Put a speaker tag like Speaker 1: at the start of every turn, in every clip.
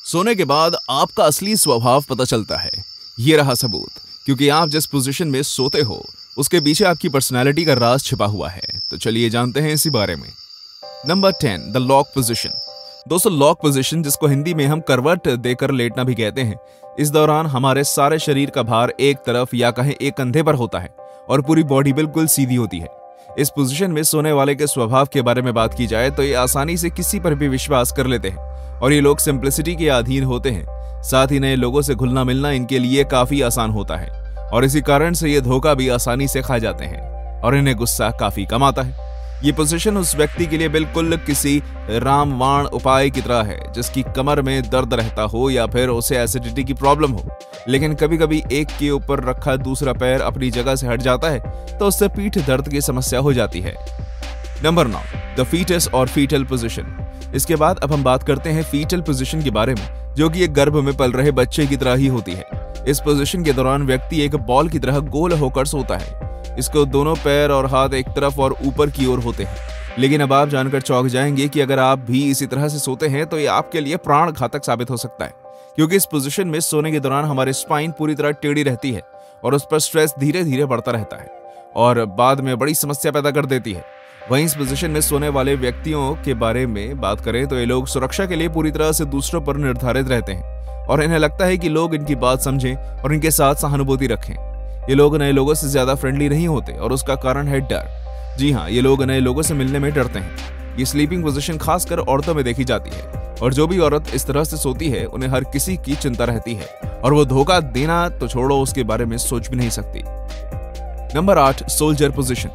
Speaker 1: सोने के बाद आपका असली स्वभाव पता चलता है। ये रहा सबूत, क्योंकि आप जिस पोजीशन में सोते हो उसके पीछे आपकी पर्सनैलिटी का राज छिपा हुआ है। तो चलिए जानते हैं इसी बारे में। Number 10, the lock position. दोस्तों, लॉक पोजीशन, जिसको हिंदी में हम करवट देकर लेटना भी कहते हैं, इस दौरान हमारे सारे शरीर का भार एक तरफ या कहें एक कंधे पर होता है और पूरी बॉडी बिल्कुल सीधी होती है। इस पोजीशन में सोने वाले के स्वभाव के बारे में बात की जाए तो ये आसानी से किसी पर भी विश्वास कर लेते हैं और ये लोग सिंप्लिसिटी के अधीन होते हैं। साथ ही नए लोगों से घुलना मिलना इनके लिए काफी आसान होता है और इसी कारण से ये धोखा भी आसानी से खा जाते हैं और इन्हें गुस्सा काफी कम आता है। ये पोजीशन उस व्यक्ति के लिए बिल्कुल किसी रामबाण उपाय की तरह है जिसकी कमर में दर्द रहता हो या फिर उसे एसिडिटी की प्रॉब्लम हो, लेकिन कभी कभी एक के ऊपर रखा दूसरा पैर अपनी जगह से हट जाता है तो उससे पीठ दर्द की समस्या हो जाती है। नंबर 9, द फीटस और फीटल पोजीशन। इसके बाद अब हम बात करते हैं फीटल पोजीशन के बारे में, जो कि एक गर्भ में पल रहे बच्चे की तरह ही होती है। इस पोजीशन के दौरान व्यक्ति एक बॉल की तरह गोल होकर सोता है। इसको दोनों पैर और हाथ एक तरफ और ऊपर की ओर होते हैं। लेकिन अब आप जानकर चौंक जाएंगे कि अगर आप भी इसी तरह से सोते हैं तो ये आपके लिए प्राण घातक साबित हो सकता है, क्योंकि इस पोजीशन में सोने के दौरान हमारी स्पाइन पूरी तरह टेढ़ी रहती है और उस पर स्ट्रेस धीरे धीरे बढ़ता रहता है और बाद में बड़ी समस्या पैदा कर देती है। वहीं इस पोजीशन में सोने वाले व्यक्तियों के बारे में बात करें तो ये लोग सुरक्षा के लिए पूरी तरह से दूसरों पर निर्धारित रहते हैं और इन्हें लगता है कि लोग इनकी बात समझें और इनके साथ सहानुभूति रखें। ये लोग नए लोगों से ज्यादा फ्रेंडली नहीं होते और उसका कारण है डर। जी हाँ, ये लोग नए लोगों से मिलने में डरते हैं। ये स्लीपिंग पोजीशन खासकर औरतों में देखी जाती है और जो भी औरत इस तरह से सोती है उन्हें हर किसी की चिंता रहती है और वो धोखा देना तो छोड़ो, उसके बारे में सोच भी नहीं सकती। Number 8, soldier position.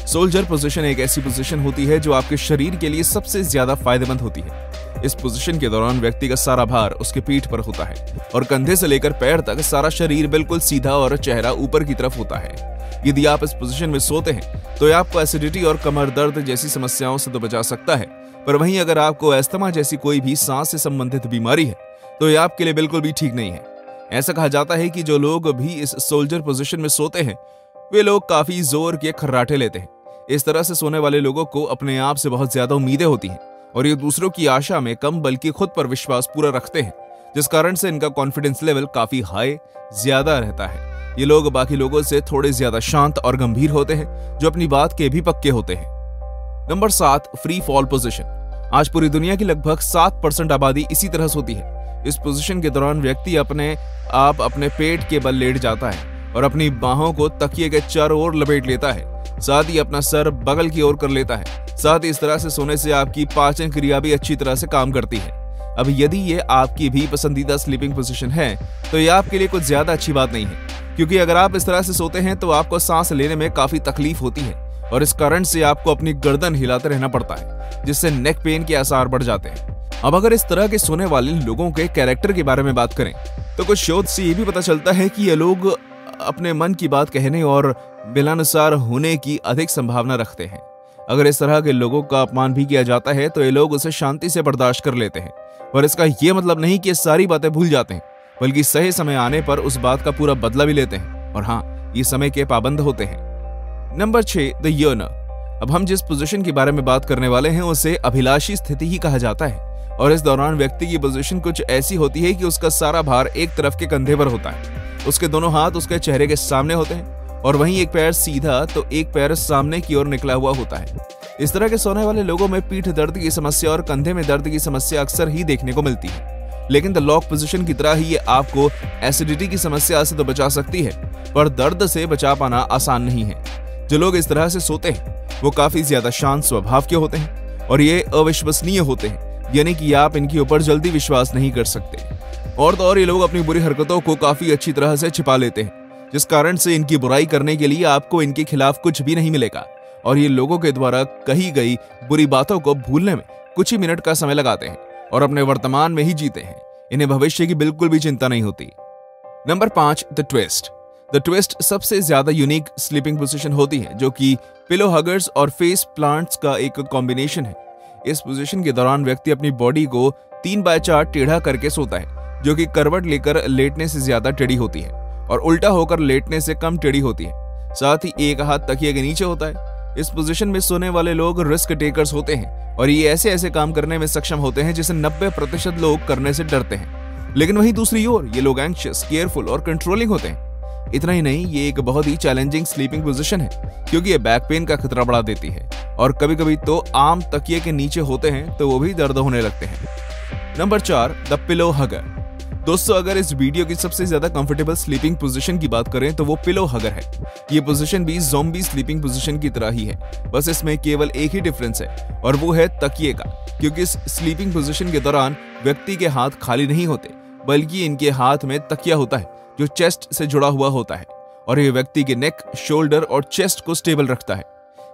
Speaker 1: Soldier position एक ऐसी पोजीशन होती है जो आपके शरीर के लिए सबसे ज्यादा फायदेमंद होती है। इस पोजीशन के दौरान व्यक्ति का सारा भार उसके पीठ पर होता है और कंधे से लेकर पैर तक सारा शरीर बिल्कुल सीधा और चेहरा ऊपर की तरफ होता है। यदि आप इस पोजीशन में सोते हैं तो यह आपको एसिडिटी और कमर दर्द जैसी समस्याओं से तो बचा सकता है, पर वहीं अगर आपको अस्थमा जैसी कोई भी सांस से संबंधित बीमारी है तो यह आपके लिए बिल्कुल भी ठीक नहीं है। ऐसा कहा जाता है कि जो लोग भी इस सोल्जर पोजीशन में सोते हैं वे लोग काफी जोर के खर्राटे लेते हैं। इस तरह से सोने वाले लोगों को अपने आप से बहुत ज्यादा उम्मीदें होती हैं और ये दूसरों की आशा में कम बल्कि खुद पर विश्वास पूरा रखते हैं, जिस कारण से इनका कॉन्फिडेंस लेवल काफी हाई ज्यादा रहता है। ये लोग बाकी लोगों से थोड़े ज्यादा शांत और गंभीर होते हैं, जो अपनी बात के भी पक्के होते हैं। Number 7, free fall position. आज पूरी दुनिया की लगभग 7% आबादी इसी तरह सोती है। इस पोजीशन के दौरान व्यक्ति अपने आप अपने पेट के बल लेट जाता है और अपनी बाहों को तकिए के चारों ओर लपेट लेता है, साथ ही अपना सर बगल की ओर कर लेता है। साथ ही इस तरह से सोने से आपकी पाचन क्रिया भी अच्छी तरह से काम करती है। अब यदि ये आपकी भी पसंदीदा स्लीपिंग पोजीशन है तो ये आपके लिए कुछ ज्यादा अच्छी बात नहीं है, क्योंकि अगर आप इस तरह से सोते हैं तो आपको सांस लेने में काफी तकलीफ होती है और इस कारण से आपको अपनी गर्दन हिलाते रहना पड़ता है, जिससे नेक पेन के आसार बढ़ जाते हैं। अब अगर इस तरह के सोने वाले लोगों के कैरेक्टर के बारे में बात करें तो कुछ शोध से ये भी पता चलता है कि ये लोग अपने मन की बात कहने और बिलानुसार होने की अधिक संभावना रखते हैं। अगर इस तरह के लोगों का अपमान भी किया जाता है तो ये लोग उसे शांति से बर्दाश्त कर लेते हैं, पर इसका ये मतलब नहीं कि ये सारी बातें भूल जाते हैं, बल्कि सही समय आने पर उस बात का पूरा बदला भी लेते हैं और हाँ, ये समय के पाबंद होते हैं। Number 6, the yearner. अब हम जिस पोजीशन के बारे में बात करने वाले हैं उसे अभिलाषी स्थिति ही कहा जाता है और इस दौरान व्यक्ति की पोजीशन कुछ ऐसी होती है कि उसका सारा भार एक तरफ के कंधे पर होता है। उसके दोनों हाथ उसके चेहरे के सामने होते हैं और वहीं एक पैर सीधा तो एक पैर सामने की ओर निकला हुआ होता है। इस तरह के सोने वाले लोगों में पीठ दर्द की समस्या और कंधे में दर्द की समस्या अक्सर ही देखने को मिलती है। लेकिन द लॉक पोजीशन की तरह ही ये आपको एसिडिटी की समस्या से तो बचा सकती है, पर दर्द से बचा पाना आसान नहीं है। जो लोग इस तरह से सोते हैं वो काफी ज्यादा शांत स्वभाव के होते हैं और ये अविश्वसनीय होते हैं, यानी कि आप इनके ऊपर जल्दी विश्वास नहीं कर सकते। और तो और ये लोग अपनी बुरी हरकतों को काफी अच्छी तरह से छिपा लेते हैं, जिस कारण से इनकी बुराई करने के लिए आपको इनके खिलाफ कुछ भी नहीं मिलेगा और ये लोगों के द्वारा कही गई बुरी बातों को भूलने में कुछ ही मिनट का समय लगाते हैं और अपने वर्तमान में ही जीते हैं। इन्हें भविष्य की बिल्कुल भी चिंता नहीं होती। Number 5, the twist. The twist सबसे ज्यादा यूनिक स्लीपिंग पोजीशन होती है, जो कि पिलो हगर्स और फेस प्लांट्स का एक कॉम्बिनेशन है। इस पोजीशन के दौरान व्यक्ति अपनी बॉडी को 3/4 टेढ़ा करके सोता है, जो कि करवट लेकर लेटने से ज्यादा टेढ़ी होती है और उल्टा होकर लेटने से कम टेढ़ी होती है। साथ ही एक हाथ तकिए के नीचे होता है। इस पोजीशन में सोने वाले लोग रिस्क टेकर्स होते हैं और ये ऐसे ऐसे काम करने में सक्षम होते हैं जिसे 90% लोग करने से डरते हैं। लेकिन वहीं दूसरी ओर ये लोग एंग्शियस, केयरफुल और कंट्रोलिंग होते हैं। इतना ही नहीं, ये एक बहुत ही चैलेंजिंग स्लीपिंग पोजीशन है क्योंकि ये बैक पेन का खतरा बढ़ा देती है और कभी कभी तो आम तकिए के नीचे होते हैं तो वो भी दर्द होने लगते हैं। Number 4, the pillow हगर। दोस्तों, अगर इस वीडियो की सबसे ज्यादा कंफर्टेबल स्लीपिंग पोजीशन की बात करें तो वो पिलो हगर है। ये पोजीशन भी ज़ॉम्बी स्लीपिंग पोजीशन की तरह ही है, बस इसमें केवल एक ही डिफरेंस है और वो है तकिए का, क्योंकि इस स्लीपिंग पोजीशन के दौरान व्यक्ति के हाथ खाली नहीं होते बल्कि इनके हाथ में तकिया होता है जो चेस्ट से जुड़ा हुआ होता है और ये व्यक्ति के नेक, शोल्डर और चेस्ट को स्टेबल रखता है।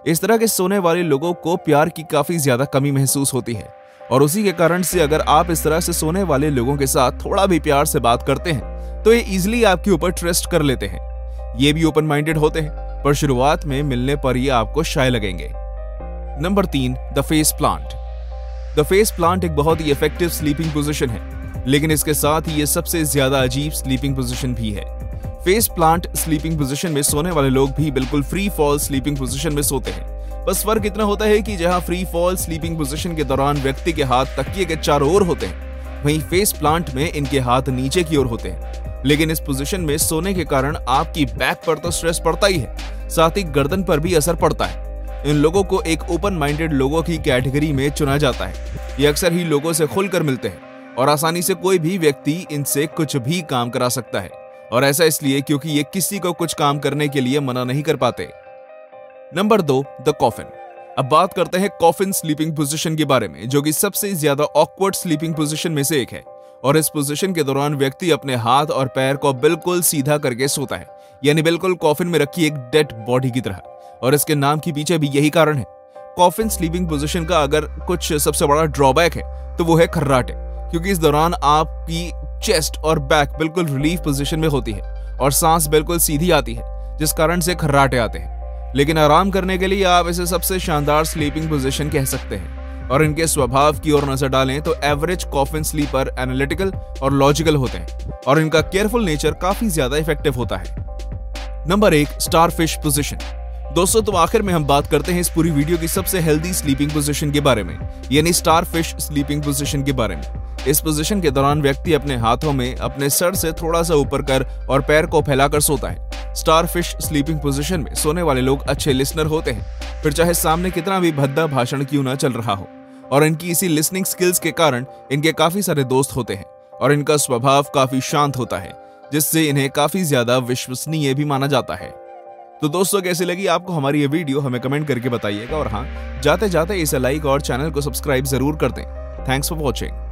Speaker 1: इस तरह के सोने वाले लोगों को प्यार की काफी ज्यादा कमी महसूस होती है और उसी के कारण से अगर आप इस तरह से सोने वाले लोगों के साथ थोड़ा भी प्यार से बात करते हैं तो ये इजीली आपके ऊपर ट्रस्ट कर लेते हैं। ये भी ओपन माइंडेड होते हैं, पर शुरुआत में मिलने पर ये आपको शाय लगेंगे। Number 3, the face plant. The face plant एक बहुत ही इफेक्टिव स्लीपिंग पोजीशन है, लेकिन इसके साथ ही ये सबसे ज्यादा अजीब स्लीपिंग पोजीशन भी है। फेस प्लांट स्लीपिंग पोजीशन में सोने वाले लोग भी बिल्कुल फ्री फॉल स्लीपिंग पोजीशन में सोते हैं। बस फर्क इतना होता है कि जहां फ्री फॉल स्लीपिंग पोजीशन के दौरान व्यक्ति के हाथ तकिए के चारों ओर होते हैं, वहीं फेस प्लांट में इनके हाथ नीचे की ओर होते हैं। लेकिन इस पोजीशन में सोने के कारण आपकी बैक पर तो स्ट्रेस पड़ता ही है, साथ ही गर्दन पर भी असर पड़ता है। इन लोगों को एक ओपन माइंडेड लोगों की कैटेगरी में चुना जाता है। ये अक्सर ही लोगों से खुलकर मिलते हैं और आसानी से कोई भी व्यक्ति इनसे कुछ भी काम करा सकता है, और ऐसा इसलिए क्योंकि ये किसी को कुछ काम करने के लिए मना नहीं कर पाते। Number 2, the coffin. अब बात करते हैं कॉफिन स्लीपिंग पोजीशन के बारे में, जो कि सबसे ज्यादा ऑकवर्ड स्लीपिंग पोजीशन में से एक है। और इस पोजीशन के दौरान व्यक्ति अपने हाथ और पैर को बिल्कुल सीधा करके सोता है, यानी बिल्कुल कॉफिन में रखी एक डेड बॉडी की तरह। और इसके नाम के पीछे भी यही कारण है। कॉफिन स्लीपिंग पोजीशन का अगर कुछ सबसे बड़ा ड्रॉबैक है तो वो है खर्राटे, क्योंकि इस दौरान आपकी चेस्ट और बैक बिल्कुल रिलीफ पोजीशन में होती है और सांस बिल्कुल सीधी आती है, जिस कारण से खर्राटे आते हैं। लेकिन आराम करने के लिए आप इसे सबसे शानदार स्लीपिंग पोजीशन कह सकते हैं। और इनके स्वभाव की ओर नजर डालें तो एवरेज कॉफिन स्लीपर एनालिटिकल और लॉजिकल होते हैं और इनका केयरफुल नेचर काफी ज्यादा इफेक्टिव होता है। Number 1, starfish position. दोस्तों, तो आखिर में हम बात करते हैं इस पूरी वीडियो की सबसे हेल्दी स्लीपिंग पोजीशन के बारे में, यानी स्टारफिश स्लीपिंग पोजीशन के बारे में। इस पोजीशन के दौरान व्यक्ति अपने हाथों में अपने सर से थोड़ा सा ऊपर कर और पैर को फैलाकर सोता है। स्टारफिश स्लीपिंग पोजीशन में सोने वाले लोग अच्छे लिसनर होते हैं, फिर चाहे सामने कितना भी भद्दा भाषण क्यों ना चल रहा हो। और इनकी इसी लिसनिंग स्किल्स के कारण इनके काफी सारे दोस्त होते हैं और इनका स्वभाव काफी शांत होता है, जिससे इन्हें काफी ज्यादा विश्वसनीय भी माना जाता है। तो दोस्तों, कैसी लगी आपको हमारी ये वीडियो, हमें कमेंट करके बताइएगा। और हाँ, जाते जाते इसे लाइक और चैनल को सब्सक्राइब जरूर कर दें। Thanks for watching.